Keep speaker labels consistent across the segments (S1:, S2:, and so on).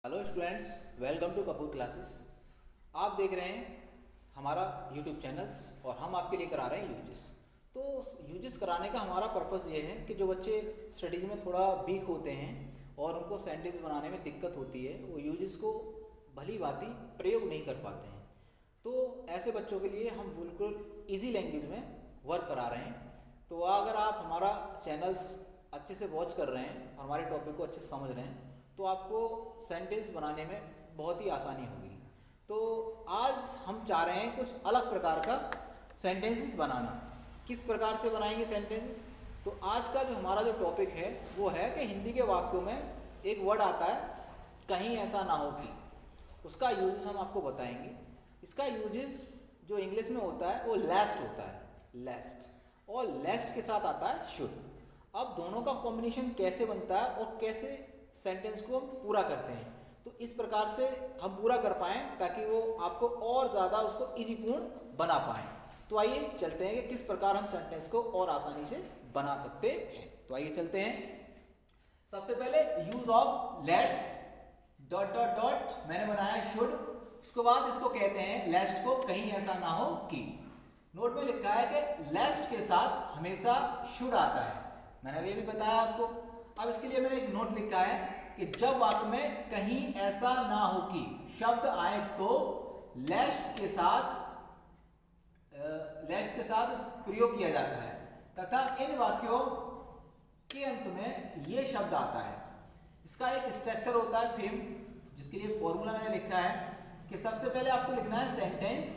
S1: Hello students, welcome to Kapoor classes. आप देख रहे हैं हमारा यूट्यूब चैनल्स और हम आपके लिए करा रहे हैं यूजिस। तो यूजिस कराने का हमारा पर्पस ये है कि जो बच्चे स्टडीज़ में थोड़ा वीक होते हैं और उनको सेंटेंस बनाने में दिक्कत होती है, वो यूजिस को भली भांति प्रयोग नहीं कर पाते हैं। तो ऐसे बच्चों के लिए हम बिल्कुल ईजी लैंग्वेज में वर्क करा रहे हैं। तो अगर आप हमारा चैनल्स अच्छे से वॉच कर रहे हैं और हमारे टॉपिक को अच्छे से समझ रहे हैं तो आपको सेंटेंस बनाने में बहुत ही आसानी होगी। तो आज हम चाह रहे हैं कुछ अलग प्रकार का सेंटेंसेस बनाना। किस प्रकार से बनाएंगे सेंटेंसेस? तो आज का जो हमारा जो टॉपिक है वो है कि हिंदी के वाक्यों में एक वर्ड आता है कहीं ऐसा ना हो कि, उसका यूजेस हम आपको बताएंगे। इसका यूजेस जो इंग्लिश में होता है वो लेस्ट होता है, लेस्ट, और लेस्ट के साथ आता है शुड। अब दोनों का कॉम्बिनेशन कैसे बनता है और कैसे सेंटेंस को हम पूरा करते हैं, तो इस प्रकार से हम पूरा कर पाएँ ताकि वो आपको और ज़्यादा उसको इजी पूर्ण बना पाएँ। तो आइए चलते हैं कि किस प्रकार हम सेंटेंस को और आसानी से बना सकते हैं। तो आइए चलते हैं। सबसे पहले use of let's dot dot dot मैंने बनाया शुड, उसके बाद इसको कहते हैं लेस्ट को कहीं ऐसा ना हो कि। नोट में लिखा है कि लेस्ट के साथ हमेशा शुड आता है, मैंने अभी भी बताया आपको। अब इसके लिए मैंने एक नोट लिखा है कि जब वाक्य में कहीं ऐसा ना हो कि शब्द आए तो लेस्ट के साथ प्रयोग किया जाता है तथा इन वाक्यों के अंत में ये शब्द आता है। इसका एक स्ट्रक्चर होता है फिर, जिसके लिए फॉर्मूला मैंने लिखा है कि सबसे पहले आपको लिखना है सेंटेंस,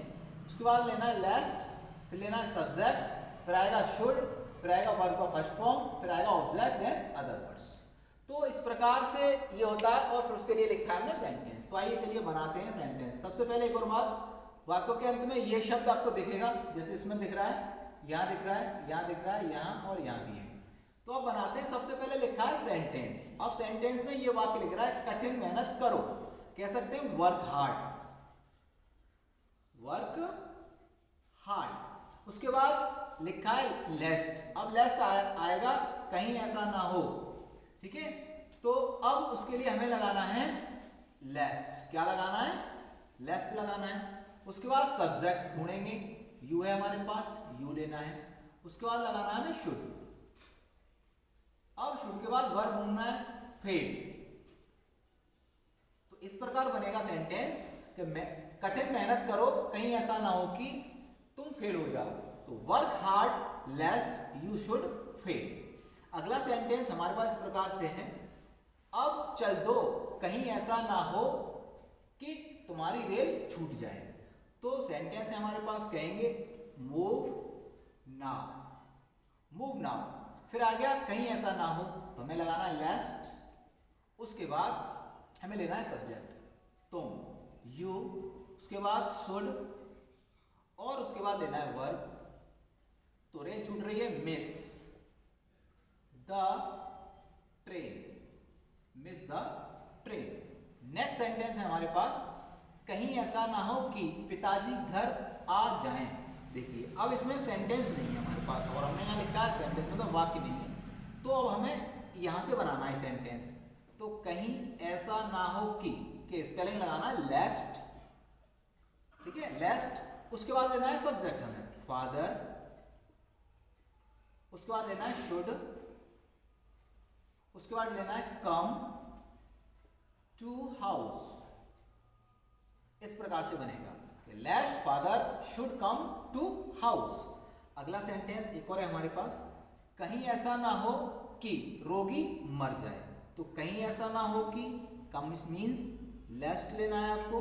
S1: उसके बाद लेना है लेस्ट, फिर लेना है सब्जेक्ट, फिर आएगा शुड, फिर आएगा वर्ब का फर्स्ट फॉर्म, फिर आएगा ऑब्जेक्ट, देन अदर वर्ड्स। तो इस प्रकार से ये होता है और फिर उसके लिए लिखा है हमने सेंटेंस। तो आइए चलिए बनाते हैं सेंटेंस। सबसे पहले एक और बात, वाक्यों के अंत में ये शब्द आपको दिखेगा, जैसे इसमें दिख रहा है, यहाँ दिख रहा है, यहाँ दिख रहा है, यहाँ और यहाँ भी है। तो अब बनाते हैं। सबसे पहले लिखा है सेंटेंस। अब सेंटेंस में ये वाक्य लिख रहा है कठिन मेहनत करो, कह सकते हैं वर्क हार्ड, वर्क हार्ड। उसके बाद लिखा है लेस्ट। अब लेस्ट आएगा कहीं ऐसा ना हो, ठीक है। तो अब उसके लिए हमें लगाना है लेस्ट। क्या लगाना है? लेस्ट लगाना है। उसके बाद सब्जेक्ट ढूंढेंगे, यू है हमारे पास, यू लेना है। उसके बाद लगाना है हमें शुड। अब शुड के बाद वर्ब ढूंढना है फेल। तो इस प्रकार बनेगा सेंटेंस कि कठिन मेहनत करो कहीं ऐसा ना हो कि तुम फेल हो जाओ। तो work hard लेस्ट you should fail. अगला सेंटेंस हमारे पास इस प्रकार से है, अब चल दो कहीं ऐसा ना हो कि तुम्हारी रेल छूट जाए। तो सेंटेंस है हमारे पास, कहेंगे मूव नाउ, मूव नाउ। फिर आ गया कहीं ऐसा ना हो, तो हमें लगाना है लेस्ट। उसके बाद हमें लेना है सब्जेक्ट, तुम, यू। उसके बाद शुड और उसके बाद लेना है वर्ब। तो रेल छूट रही है, miss the train, miss the train. Next sentence है हमारे पास, कहीं ऐसा ना हो कि पिताजी घर आ जाएं। देखिए अब इसमें सेंटेंस नहीं है हमारे पास और हमने यहाँ लिखा है सेंटेंस, मतलब वाक्य नहीं है। तो अब हमें यहाँ से बनाना है सेंटेंस। तो कहीं ऐसा ना हो कि स्पेलिंग लगाना है लेस्ट, ठीक है, लेस्ट। उसके बाद लेना है सब्जेक्ट हमें फादर। उसके बाद लेना है शुड। उसके बाद लेना है कम टू हाउस। इस प्रकार से बनेगा lest father should come to house. अगला सेंटेंस एक और है हमारे पास, कहीं ऐसा ना हो कि रोगी मर जाए। तो कहीं ऐसा ना हो कि कम मीन्स लेस्ट लेना है आपको।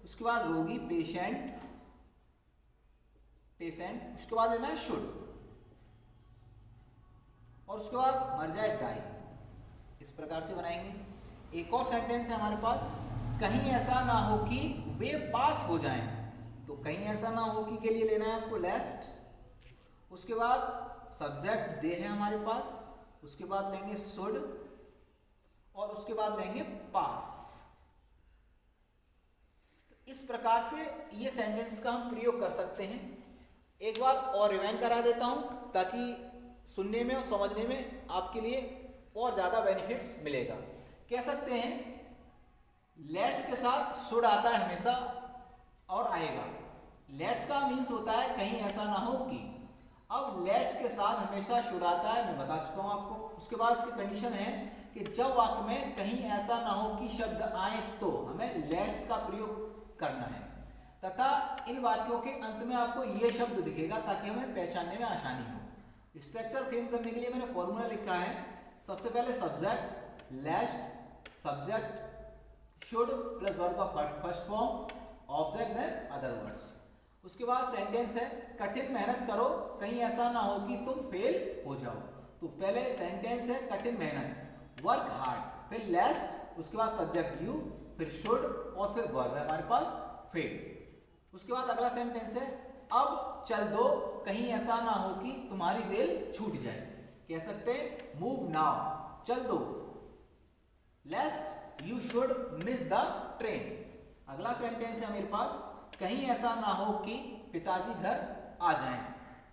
S1: उसके बाद रोगी पेशेंट, पेशेंट। उसके बाद लेना है शुड और उसके बाद मर जाए डाई। इस प्रकार से बनाएंगे। एक और सेंटेंस है हमारे पास, कहीं ऐसा ना हो कि वे पास हो जाएं। तो कहीं ऐसा ना हो कि के लिए लेना है आपको लेस्ट। उसके बाद सब्जेक्ट दे है हमारे पास। उसके बाद लेंगे शुड और उसके बाद लेंगे पास। इस प्रकार से ये सेंटेंस का हम प्रयोग कर सकते हैं। एक बार और रिवाइंड करा देता हूं ताकि सुनने में और समझने में आपके लिए और ज़्यादा बेनिफिट्स मिलेगा। कह सकते हैं लेट्स के साथ शुड आता है हमेशा और आएगा। लेट्स का मीन्स होता है कहीं ऐसा ना हो कि। अब लेट्स के साथ हमेशा शुड आता है, मैं बता चुका हूं आपको। उसके बाद इसकी कंडीशन है कि जब वाक्य में कहीं ऐसा ना हो कि शब्द आए तो हमें लेट्स का प्रयोग करना है, तथा इन वाक्यों के अंत में आपको ये शब्द दिखेगा ताकि हमें पहचानने में आसानी हो। स्ट्रक्चर फ्रेम करने के लिए मैंने फॉर्मूला लिखा है। सबसे पहले subject lest subject should plus verb का first form object then other words. उसके बाद सेंटेंस है कठिन मेहनत करो कहीं ऐसा ना हो कि तुम फेल हो जाओ। तो पहले सेंटेंस है कठिन मेहनत, वर्क हार्ड, फिर लेस्ट, उसके बाद सब्जेक्ट यू, फिर शुड और फिर वर्ब है हमारे पास फेल। उसके बाद अगला सेंटेंस है अब चल दो कहीं ऐसा ना हो कि तुम्हारी रेल छूट जाए। कह सकते हैं मूव नाउ, चल दो। लेस्ट you should miss the train. अगला सेंटेंस है मेरे पास कहीं ऐसा ना हो कि पिताजी घर आ जाएं।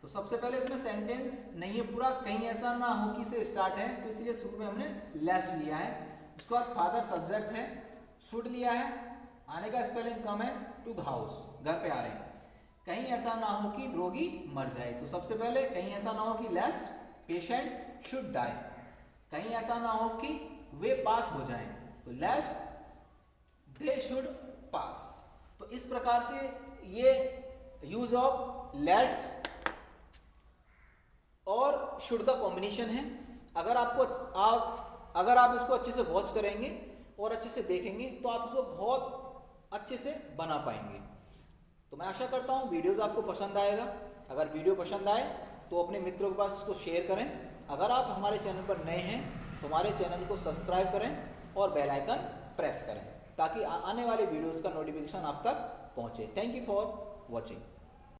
S1: तो सबसे पहले इसमें सेंटेंस नहीं है पूरा, कहीं ऐसा ना हो कि से स्टार्ट है, तो इसलिए शुरू में हमने लेस्ट लिया है। उसके बाद फादर सब्जेक्ट है, शुड लिया है, आने का स्पेलिंग कम है, टू द हाउस, घर पे आ रहे हैं। कहीं ऐसा ना हो कि रोगी मर जाए। तो सबसे पहले कहीं ऐसा ना हो कि लेस्ट पेशेंट शुड डाई। कहीं ऐसा ना हो कि वे पास हो जाएं, तो लेस्ट दे शुड पास। तो इस प्रकार से ये यूज ऑफ लेट्स और शुड का कॉम्बिनेशन है। अगर आप इसको अच्छे से वॉच करेंगे और अच्छे से देखेंगे तो आप इसको बहुत अच्छे से बना पाएंगे। तो मैं आशा करता हूँ वीडियोज़ आपको पसंद आएगा। अगर वीडियो पसंद आए तो अपने मित्रों के पास इसको शेयर करें। अगर आप हमारे चैनल पर नए हैं तो हमारे चैनल को सब्सक्राइब करें और बेल आइकन प्रेस करें ताकि आने वाले वीडियोज़ का नोटिफिकेशन आप तक पहुँचे। Thank you for watching.